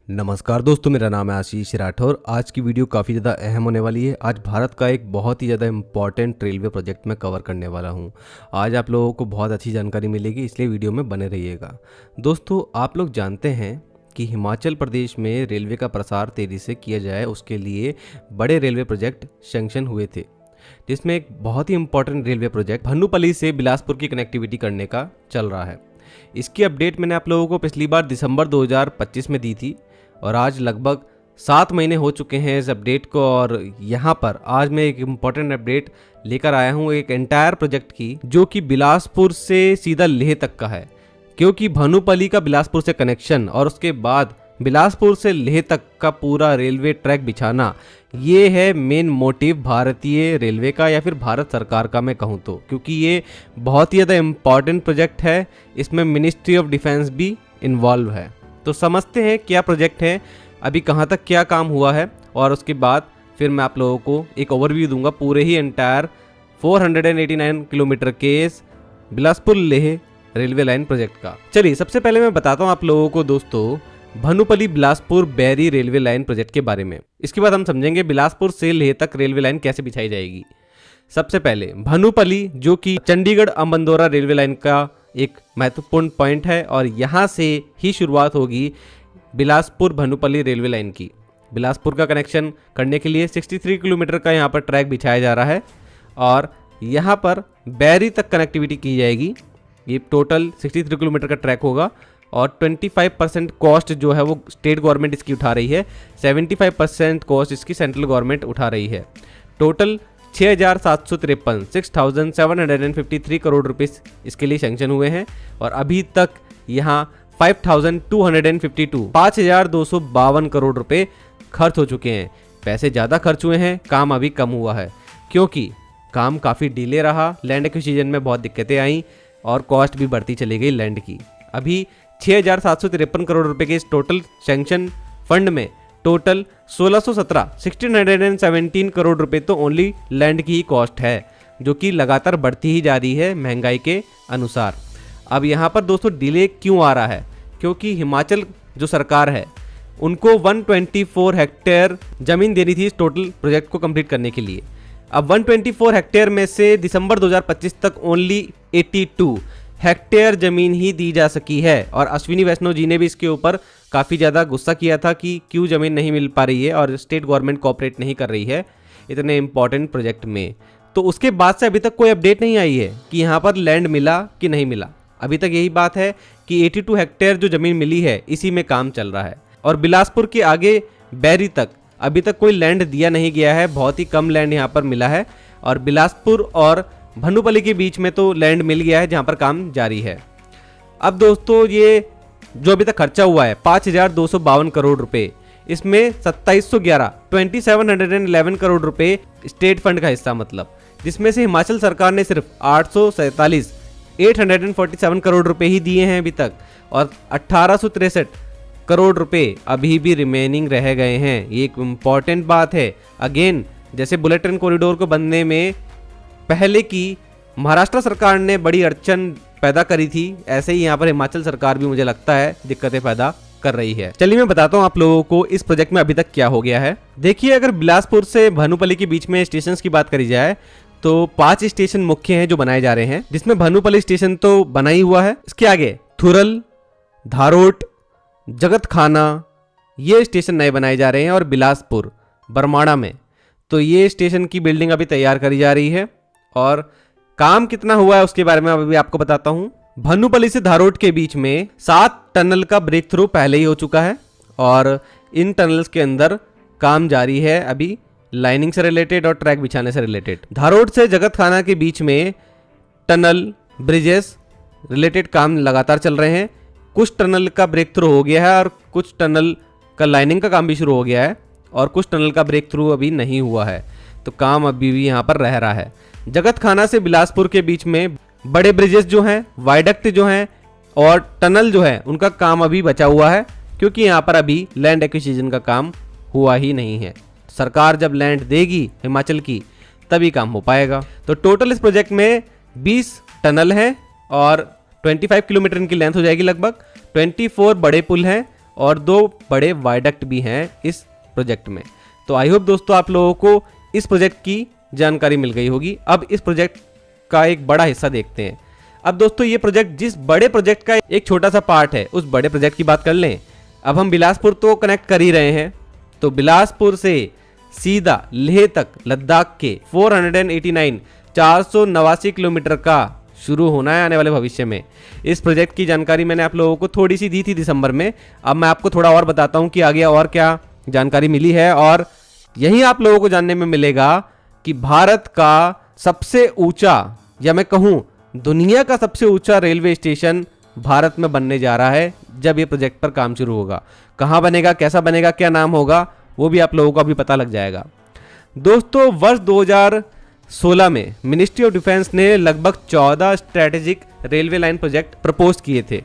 नमस्कार दोस्तों, मेरा नाम है आशीष राठौर। आज की वीडियो काफ़ी ज़्यादा अहम होने वाली है। आज भारत का एक बहुत ही ज़्यादा इम्पॉर्टेंट रेलवे प्रोजेक्ट मैं कवर करने वाला हूं। आज आप लोगों को बहुत अच्छी जानकारी मिलेगी, इसलिए वीडियो में बने रहिएगा। दोस्तों, आप लोग जानते हैं कि हिमाचल प्रदेश में रेलवे का प्रसार तेज़ी से किया जाए, उसके लिए बड़े रेलवे प्रोजेक्ट सैंक्शन हुए थे, जिसमें एक बहुत ही इंपॉर्टेंट रेलवे प्रोजेक्ट भनुपली से बिलासपुर की कनेक्टिविटी करने का चल रहा है। इसकी अपडेट मैंने आप लोगों को पिछली बार दिसंबर 2025 में दी थी और आज लगभग 7 महीने हो चुके हैं इस अपडेट को। और यहाँ पर आज मैं एक इम्पॉर्टेंट अपडेट लेकर आया हूँ एक एंटायर प्रोजेक्ट की, जो कि बिलासपुर से सीधा लेह तक का है। क्योंकि भनुपली का बिलासपुर से कनेक्शन और उसके बाद बिलासपुर से लेह तक का पूरा रेलवे ट्रैक बिछाना, ये है मेन मोटिव भारतीय रेलवे का या फिर भारत सरकार का मैं कहूँ तो। क्योंकि ये बहुत ही ज़्यादा इम्पॉर्टेंट प्रोजेक्ट है, इसमें मिनिस्ट्री ऑफ डिफेंस भी इन्वॉल्व है। तो समझते हैं क्या प्रोजेक्ट है, अभी कहाँ तक क्या काम हुआ है, और उसके बाद फिर मैं आप लोगों को एक ओवरव्यू दूंगा पूरे ही एंटायर 489 किलोमीटर के Bilaspur Leh railway line project का। चलिए सबसे पहले मैं बताता हूँ आप लोगों को दोस्तों भनुपली बिलासपुर बैरी रेलवे लाइन प्रोजेक्ट के बारे में। इसके बाद हम समझेंगे बिलासपुर से लेह तक रेलवे लाइन कैसे बिछाई जाएगी। सबसे पहले भनुपली, जो कि चंडीगढ़ अम्बंदौरा रेलवे लाइन का एक महत्वपूर्ण पॉइंट है, और यहाँ से ही शुरुआत होगी बिलासपुर भनुपली रेलवे लाइन की। बिलासपुर का कनेक्शन करने के लिए 63 किलोमीटर का यहाँ पर ट्रैक बिछाया जा रहा है और यहाँ पर बैरी तक कनेक्टिविटी की जाएगी। ये टोटल 63 किलोमीटर का ट्रैक होगा और 25% कॉस्ट जो है वो स्टेट गवर्नमेंट इसकी उठा रही है, 75% कॉस्ट इसकी सेंट्रल गवर्नमेंट उठा रही है। टोटल 6,753 करोड़ रुपए इसके लिए सैंक्शन हुए हैं और अभी तक यहाँ 5,252 करोड़ रुपए खर्च हो चुके हैं। पैसे ज़्यादा खर्च हुए हैं, काम अभी कम हुआ है क्योंकि काम काफ़ी डिले रहा, लैंड एक्विजिशन में बहुत दिक्कतें आई और कॉस्ट भी बढ़ती चली गई लैंड की। अभी 6,753 करोड़ रुपए के इस टोटल सैंक्शन फंड में टोटल 1617 करोड़ रुपए तो ओनली लैंड की ही कॉस्ट है, जो कि लगातार बढ़ती ही जा रही है महंगाई के अनुसार। अब यहाँ पर दोस्तों डिले क्यों आ रहा है? क्योंकि हिमाचल जो सरकार है उनको 124 हेक्टेयर ज़मीन देनी थी इस टोटल प्रोजेक्ट को कंप्लीट करने के लिए। अब 124 हेक्टेयर में से दिसंबर 2025 तक ओनली 82 हेक्टेयर ज़मीन ही दी जा सकी है। और अश्विनी वैष्णव जी ने भी इसके ऊपर काफ़ी ज़्यादा गुस्सा किया था कि क्यों ज़मीन नहीं मिल पा रही है और स्टेट गवर्नमेंट कोऑपरेट नहीं कर रही है इतने इंपॉर्टेंट प्रोजेक्ट में। तो उसके बाद से अभी तक कोई अपडेट नहीं आई है कि यहाँ पर लैंड मिला कि नहीं मिला। अभी तक यही बात है कि 82 हेक्टेयर जो ज़मीन मिली है इसी में काम चल रहा है। और बिलासपुर के आगे बैरी तक अभी तक कोई लैंड दिया नहीं गया है, बहुत ही कम लैंड यहाँ पर मिला है। और बिलासपुर और भनुपली के बीच में तो लैंड मिल गया है जहाँ पर काम जारी है। अब दोस्तों ये जो अभी तक खर्चा हुआ है 5,252 करोड़ रुपए, इसमें 2711 करोड़ रुपए स्टेट फंड का हिस्सा, मतलब जिसमें से हिमाचल सरकार ने सिर्फ 847 करोड़ रुपए ही दिए हैं अभी तक, और 1863 करोड़ रुपए अभी भी रिमेनिंग रह गए हैं। ये एक इम्पॉर्टेंट बात है। अगेन, जैसे बुलेट ट्रेन कॉरिडोर को बनने में पहले की महाराष्ट्र सरकार ने बड़ी अड़चन पैदा करी थी, ऐसे ही यहाँ पर हिमाचल सरकार भी मुझे लगता है दिक्कतें पैदा कर रही है। चलिए मैं बताता हूँ आप लोगों को इस प्रोजेक्ट में अभी तक क्या हो गया है। देखिए, अगर बिलासपुर से भनुपली के बीच में स्टेशन की बात करी जाए तो 5 स्टेशन मुख्य हैं जो बनाए जा रहे हैं, जिसमें भनुपली स्टेशन तो बना ही हुआ है। इसके आगे थुरल, धारोट, जगत खाना, ये स्टेशन नए बनाए जा रहे हैं। और बिलासपुर बरमाड़ा में तो ये स्टेशन की बिल्डिंग अभी तैयार करी जा रही है। और काम कितना हुआ है उसके बारे में अभी आपको बताता हूं। भनुपली से धारोट के बीच में 7 टनल का ब्रेक थ्रू पहले ही हो चुका है और इन टनल्स के अंदर काम जारी है अभी, लाइनिंग से रिलेटेड और ट्रैक बिछाने से रिलेटेड। धारोट से जगत खाना के बीच में टनल, ब्रिजेस रिलेटेड काम लगातार चल रहे हैं। कुछ टनल का ब्रेक थ्रू हो गया है और कुछ टनल का लाइनिंग का काम भी शुरू हो गया है और कुछ टनल का ब्रेक थ्रू अभी नहीं हुआ है, तो काम अभी भी यहाँ पर रह रहा है। जगत खाना से बिलासपुर के बीच में बड़े ब्रिजेस जो हैं, वायडक्ट जो हैं और टनल जो है, उनका काम अभी बचा हुआ है क्योंकि यहाँ पर अभी लैंड एक्विजिशन का काम हुआ ही नहीं है। सरकार जब लैंड देगी हिमाचल की तभी काम हो पाएगा। तो टोटल इस प्रोजेक्ट में 20 टनल हैं और 25 किलोमीटर इनकी लेंथ हो जाएगी लगभग। 24 बड़े पुल हैं और 2 बड़े वायडक्ट भी हैं इस प्रोजेक्ट में। तो आई होप दोस्तों आप लोगों को इस प्रोजेक्ट की जानकारी मिल गई होगी। अब इस प्रोजेक्ट का एक बड़ा हिस्सा देखते हैं। अब दोस्तों ये प्रोजेक्ट जिस बड़े प्रोजेक्ट का एक छोटा सा पार्ट है, उस बड़े प्रोजेक्ट की बात कर लें। अब हम बिलासपुर तो कनेक्ट कर ही रहे हैं, तो बिलासपुर से सीधा लेह तक लद्दाख के 489 किलोमीटर का शुरू होना है आने वाले भविष्य में। इस प्रोजेक्ट की जानकारी मैंने आप लोगों को थोड़ी सी दी थी दिसंबर में। अब मैं आपको थोड़ा और बताता हूँ कि आगे और क्या जानकारी मिली है, और यही आप लोगों को जानने में मिलेगा कि भारत का सबसे ऊंचा, या मैं कहूँ दुनिया का सबसे ऊंचा रेलवे स्टेशन भारत में बनने जा रहा है जब ये प्रोजेक्ट पर काम शुरू होगा। कहाँ बनेगा, कैसा बनेगा, क्या नाम होगा, वो भी आप लोगों को अभी पता लग जाएगा। दोस्तों वर्ष 2016 में मिनिस्ट्री ऑफ डिफेंस ने लगभग 14 strategic railway line project propose किए थे।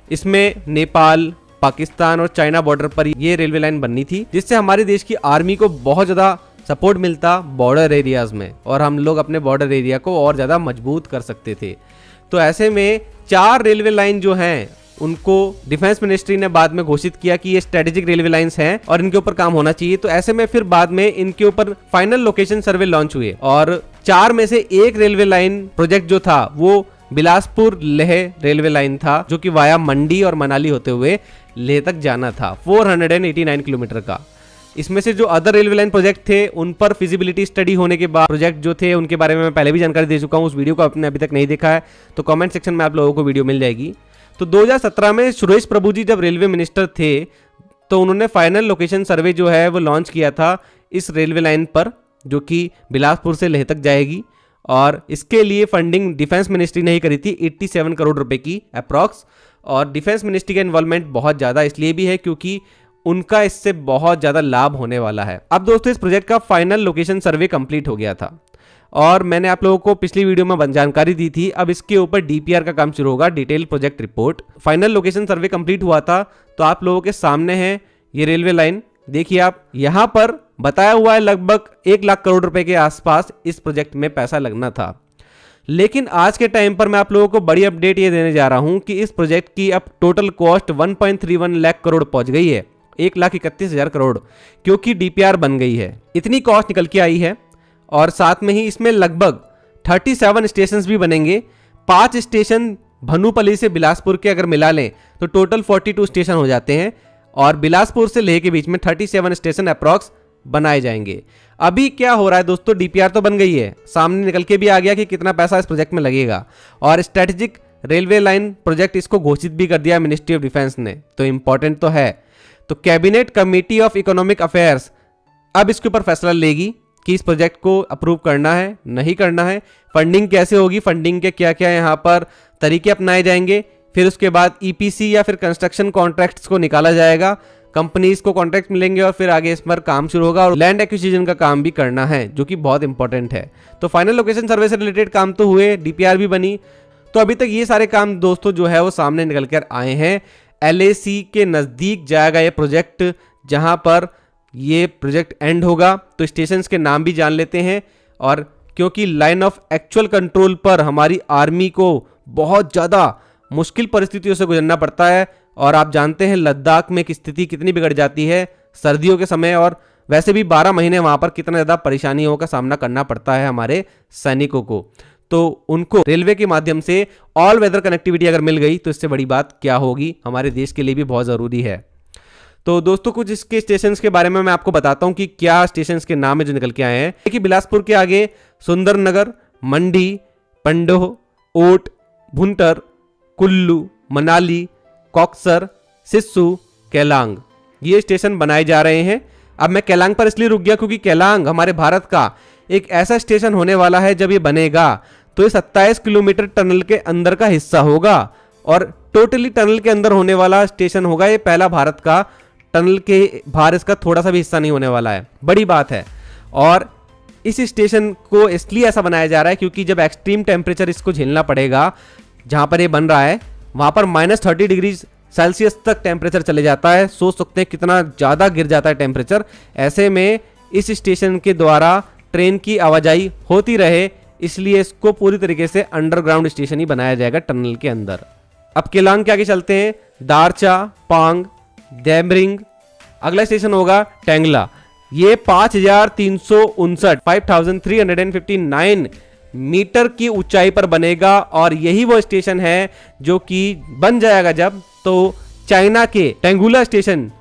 इसमें नेपाल, पाकिस्तान और चाइना बॉर्डर पर ये रेलवे लाइन बननी थी, जिससे हमारे देश की आर्मी को बहुत ज़्यादा सपोर्ट मिलता बॉर्डर एरियाज में, और हम लोग अपने बॉर्डर एरिया को और ज़्यादा मजबूत कर सकते थे। तो ऐसे में 4 रेलवे लाइन जो हैं उनको डिफेंस मिनिस्ट्री ने बाद में घोषित किया कि ये स्ट्रेटेजिक रेलवे लाइंस हैं और इनके ऊपर काम होना चाहिए। तो ऐसे में फिर बाद में इनके ऊपर फाइनल लोकेशन सर्वे लॉन्च हुए, और 4 में से एक रेलवे लाइन प्रोजेक्ट जो था वो बिलासपुर लेह रेलवे लाइन था, जो कि वाया मंडी और मनाली होते हुए लेह तक जाना था, 489 किलोमीटर का। इसमें से जो अदर रेलवे लाइन प्रोजेक्ट थे उन पर फिजिबिलिटी स्टडी होने के बाद प्रोजेक्ट जो थे उनके बारे में मैं पहले भी जानकारी दे चुका हूं। उस वीडियो को आपने अभी तक नहीं देखा है तो कमेंट सेक्शन में आप लोगों को वीडियो मिल जाएगी। तो 2017 में सुरेश प्रभु जी जब रेलवे मिनिस्टर थे तो उन्होंने फाइनल लोकेशन सर्वे जो है वो लॉन्च किया था इस रेलवे लाइन पर, जो कि बिलासपुर से लेह तक जाएगी, और इसके लिए फंडिंग डिफेंस मिनिस्ट्री ने ही करी थी 87 करोड़ रुपए की अप्रॉक्स। और डिफेंस मिनिस्ट्री का इन्वॉल्वमेंट बहुत ज़्यादा इसलिए भी है क्योंकि उनका इससे बहुत ज़्यादा लाभ होने वाला है। अब दोस्तों इस प्रोजेक्ट का फाइनल लोकेशन सर्वे कंप्लीट हो गया था, और मैंने आप लोगों को पिछली वीडियो में जानकारी दी थी। अब इसके ऊपर डीपीआर का काम शुरू होगा, detail project report. Final location survey complete हुआ था, तो आप लोगों के सामने है ये रेलवे लाइन। देखिए आप यहाँ पर बताया हुआ है लगभग 1 लाख करोड़ रुपए के आसपास इस प्रोजेक्ट में पैसा लगना था। लेकिन आज के टाइम पर मैं आप लोगों को बड़ी अपडेट ये देने जा रहा हूं कि इस प्रोजेक्ट की अब टोटल कॉस्ट 1.31 लाख करोड़ पहुंच गई है, 1,31,000 करोड़, क्योंकि डीपीआर बन गई है। इतनी कॉस्ट निकल के आई है, और साथ में ही इसमें लगभग 37 स्टेशन भी बनेंगे। 5 स्टेशन भनूपली से बिलासपुर के अगर मिला लें तो टोटल 42 स्टेशन हो जाते हैं, और बिलासपुर से लेह के बीच में 37 स्टेशन अप्रॉक्स बनाए जाएंगे। अभी क्या हो रहा है दोस्तों, डीपीआर तो बन गई है, सामने निकल के भी आ गया कि कितना पैसा इस प्रोजेक्ट में लगेगा, और स्ट्रेटेजिक रेलवे लाइन प्रोजेक्ट इसको घोषित भी कर दिया मिनिस्ट्री ऑफ डिफेंस ने, तो इंपॉर्टेंट तो है। तो cabinet committee of economic affairs अब इसके ऊपर फैसला लेगी कि इस प्रोजेक्ट को अप्रूव करना है नहीं करना है, फंडिंग कैसे होगी, फंडिंग के क्या क्या यहाँ पर तरीके अपनाए जाएंगे, फिर उसके बाद ईपीसी या फिर कंस्ट्रक्शन कॉन्ट्रैक्ट्स को निकाला जाएगा, कंपनीज को कॉन्ट्रैक्ट मिलेंगे, और फिर आगे इस पर काम शुरू होगा, और लैंड एक्विजिशन का काम भी करना है जो कि बहुत इंपॉर्टेंट है। तो फाइनल लोकेशन सर्वे से रिलेटेड काम तो हुए, डीपीआर भी बनी। तो अभी तक ये सारे काम दोस्तों जो है वो सामने निकल कर आए हैं। एलएसी के नज़दीक जाएगा ये प्रोजेक्ट, जहां पर ये प्रोजेक्ट एंड होगा। तो स्टेशंस के नाम भी जान लेते हैं, और क्योंकि लाइन ऑफ एक्चुअल कंट्रोल पर हमारी आर्मी को बहुत ज़्यादा मुश्किल परिस्थितियों से गुजरना पड़ता है, और आप जानते हैं लद्दाख में स्थिति कितनी बिगड़ जाती है सर्दियों के समय, और वैसे भी 12 महीने वहाँ पर कितना ज़्यादा परेशानियों का सामना करना पड़ता है हमारे सैनिकों को। तो उनको रेलवे के माध्यम से ऑल वेदर कनेक्टिविटी अगर मिल गई तो इससे बड़ी बात क्या होगी, हमारे देश के लिए भी बहुत ज़रूरी है। तो दोस्तों कुछ इसके स्टेशंस के बारे में मैं आपको बताता हूं कि क्या स्टेशंस के नाम है जो निकल के आए हैं। देखिए बिलासपुर के आगे सुंदरनगर, मंडी, पंडोह, ओट, भुंटर, कुल्लू, मनाली, कॉक्सर, सिस्सू, केलांग, ये स्टेशन बनाए जा रहे हैं। अब मैं केलांग पर इसलिए रुक गया क्योंकि केलांग हमारे भारत का एक ऐसा स्टेशन होने वाला है, जब ये बनेगा तो ये 27 किलोमीटर टनल के अंदर का हिस्सा होगा, और टोटली टनल के अंदर होने वाला स्टेशन होगा। ये पहला भारत का टनल के बाहर इसका थोड़ा सा भी हिस्सा नहीं होने वाला है, बड़ी बात है। और इस स्टेशन को इसलिए ऐसा बनाया जा रहा है क्योंकि जब एक्सट्रीम टेम्परेचर इसको झेलना पड़ेगा, जहां पर ये बन रहा है वहां पर -30 डिग्री सेल्सियस तक टेम्परेचर चले जाता है। सोच सकते हैं कितना ज़्यादा गिर जाता है टेम्परेचर। ऐसे में इस स्टेशन के द्वारा ट्रेन की आवाजाही होती रहे, इसलिए इसको पूरी तरीके से अंडरग्राउंड स्टेशन ही बनाया जाएगा टनल के अंदर। अब केलांग के आगे चलते हैं। दारचा, पांग, डेमरिंग, अगला स्टेशन होगा टेंगला। ये 5359 मीटर की ऊंचाई पर बनेगा और यही वो स्टेशन है जो कि बन जाएगा जब तो चाइना के टेंगुला स्टेशन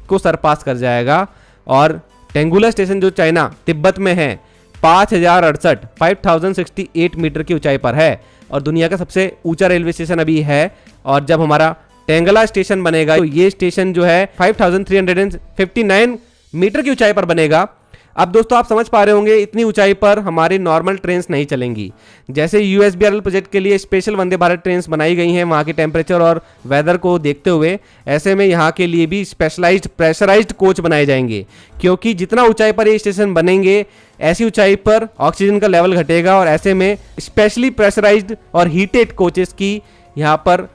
को सरपास कर जाएगा। और टेंगुला स्टेशन जो चाइना तिब्बत में है 5068 मीटर की ऊंचाई पर है और दुनिया का सबसे ऊंचा रेलवे स्टेशन अभी है। और जब हमारा टेंगला स्टेशन बनेगा तो ये स्टेशन जो है 5359 मीटर की ऊंचाई पर बनेगा। अब दोस्तों आप समझ पा रहे होंगे इतनी ऊंचाई पर हमारी नॉर्मल ट्रेन्स नहीं चलेंगी। जैसे यूएसबीआरएल प्रोजेक्ट के लिए स्पेशल वंदे भारत ट्रेन्स बनाई गई हैं वहाँ के टेम्परेचर और वेदर को देखते हुए, ऐसे में यहाँ के लिए भी स्पेशलाइज्ड प्रेशराइज्ड कोच बनाए जाएंगे, क्योंकि जितना ऊंचाई पर ये स्टेशन बनेंगे ऐसी ऊंचाई पर ऑक्सीजन का लेवल घटेगा और ऐसे में स्पेशली प्रेशराइज्ड और हीटेड कोचेस की यहाँ पर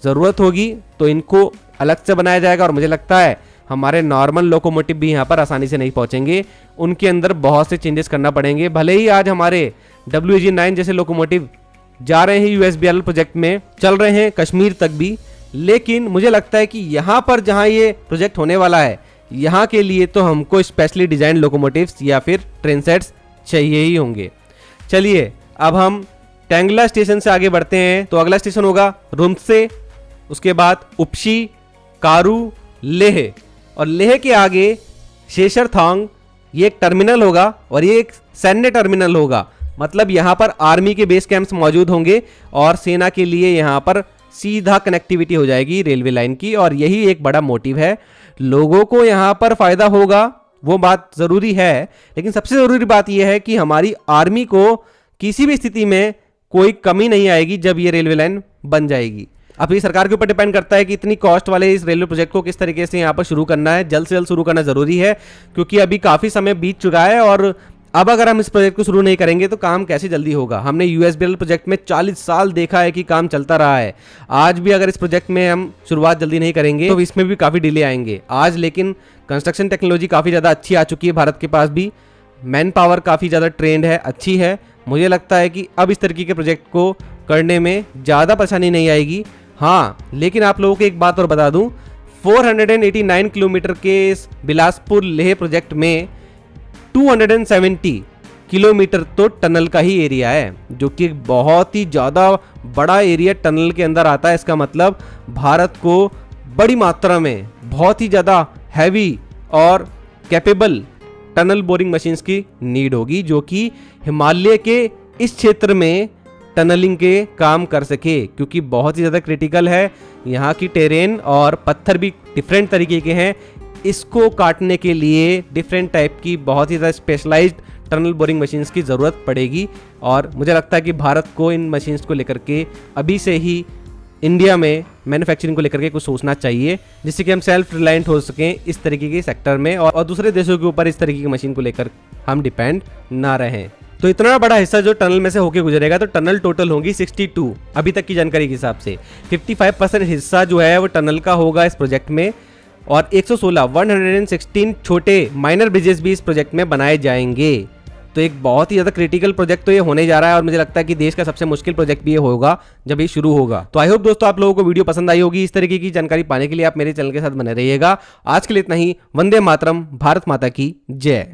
ज़रूरत होगी। तो इनको अलग से बनाया जाएगा और मुझे लगता है हमारे नॉर्मल लोकोमोटिव भी यहाँ पर आसानी से नहीं पहुँचेंगे, उनके अंदर बहुत से चेंजेस करना पड़ेंगे। भले ही आज हमारे WAG9 जैसे लोकोमोटिव जा रहे हैं यूएसबीआरएल प्रोजेक्ट में, चल रहे हैं कश्मीर तक भी, लेकिन मुझे लगता है कि यहाँ पर जहाँ ये प्रोजेक्ट होने वाला है यहाँ के लिए तो हमको स्पेशली डिजाइन लोकोमोटिव्स या फिर ट्रेन सेट्स चाहिए ही होंगे। चलिए अब हम टेंगला स्टेशन से आगे बढ़ते हैं। तो अगला स्टेशन होगा रुमसे, उसके बाद उपशी, कारू, लेह और लेह के आगे शेषरथांग। ये एक टर्मिनल होगा और ये एक सैन्य टर्मिनल होगा, मतलब यहाँ पर आर्मी के बेस कैंप्स मौजूद होंगे और सेना के लिए यहाँ पर सीधा कनेक्टिविटी हो जाएगी रेलवे लाइन की। और यही एक बड़ा मोटिव है, लोगों को यहाँ पर फायदा होगा वो बात ज़रूरी है, लेकिन सबसे ज़रूरी बात यह है कि हमारी आर्मी को किसी भी स्थिति में कोई कमी नहीं आएगी जब ये रेलवे लाइन बन जाएगी। अब ये सरकार के ऊपर डिपेंड करता है कि इतनी कॉस्ट वाले इस रेलवे प्रोजेक्ट को किस तरीके से यहाँ पर शुरू करना है। जल्द से जल्द शुरू करना ज़रूरी है, क्योंकि अभी काफ़ी समय बीत चुका है और अब अगर हम इस प्रोजेक्ट को शुरू नहीं करेंगे तो काम कैसे जल्दी होगा। हमने यूएसबीआरएल प्रोजेक्ट में 40 साल देखा है कि काम चलता रहा है। आज भी अगर इस प्रोजेक्ट में हम शुरुआत जल्दी नहीं करेंगे तो इसमें भी काफ़ी डिले आएंगे। आज लेकिन कंस्ट्रक्शन टेक्नोलॉजी काफ़ी ज़्यादा अच्छी आ चुकी है भारत के पास भी, मैन पावर काफ़ी ज़्यादा ट्रेंड है, अच्छी है। मुझे लगता है कि अब इस तरीके के प्रोजेक्ट को करने में ज़्यादा परेशानी नहीं आएगी। हाँ, लेकिन आप लोगों को एक बात और बता दूं, 489 किलोमीटर के इस बिलासपुर लेह प्रोजेक्ट में 270 किलोमीटर तो टनल का ही एरिया है, जो कि बहुत ही ज़्यादा बड़ा एरिया टनल के अंदर आता है। इसका मतलब भारत को बड़ी मात्रा में बहुत ही ज़्यादा हैवी और कैपेबल टनल बोरिंग मशीन्स की नीड होगी, जो कि हिमालय के इस क्षेत्र में टनलिंग के काम कर सके, क्योंकि बहुत ही ज़्यादा क्रिटिकल है। यहाँ की टेरेन और पत्थर भी डिफरेंट तरीके के हैं, इसको काटने के लिए डिफरेंट टाइप की बहुत ही ज़्यादा स्पेशलाइज्ड टनल बोरिंग मशीन्स की ज़रूरत पड़ेगी। और मुझे लगता है कि भारत को इन मशीन्स को लेकर के अभी से ही इंडिया में मैन्युफैक्चरिंग को लेकर के कुछ सोचना चाहिए, जिससे कि हम सेल्फ रिलायंट हो सकें इस तरीके के सेक्टर में और दूसरे देशों के ऊपर इस तरीके की मशीन को लेकर हम डिपेंड ना रहें। तो इतना बड़ा हिस्सा जो टनल में से होके गुजरेगा, तो टनल टोटल होगी 62 अभी तक की जानकारी के हिसाब से। 55% हिस्सा जो है वो टनल का होगा इस प्रोजेक्ट में और 116 छोटे माइनर ब्रिजेस भी इस प्रोजेक्ट में बनाए जाएंगे। तो एक बहुत ही ज़्यादा क्रिटिकल प्रोजेक्ट तो ये होने जा रहा है और मुझे लगता है कि देश का सबसे मुश्किल प्रोजेक्ट भी ये होगा जब ये शुरू होगा। तो आई होप दोस्तों आप लोगों को वीडियो पसंद आई होगी। इस तरीके की जानकारी पाने के लिए आप मेरे चैनल के साथ बने रहिएगा। आज के लिए इतना ही। वंदे मातरम, भारत माता की जय।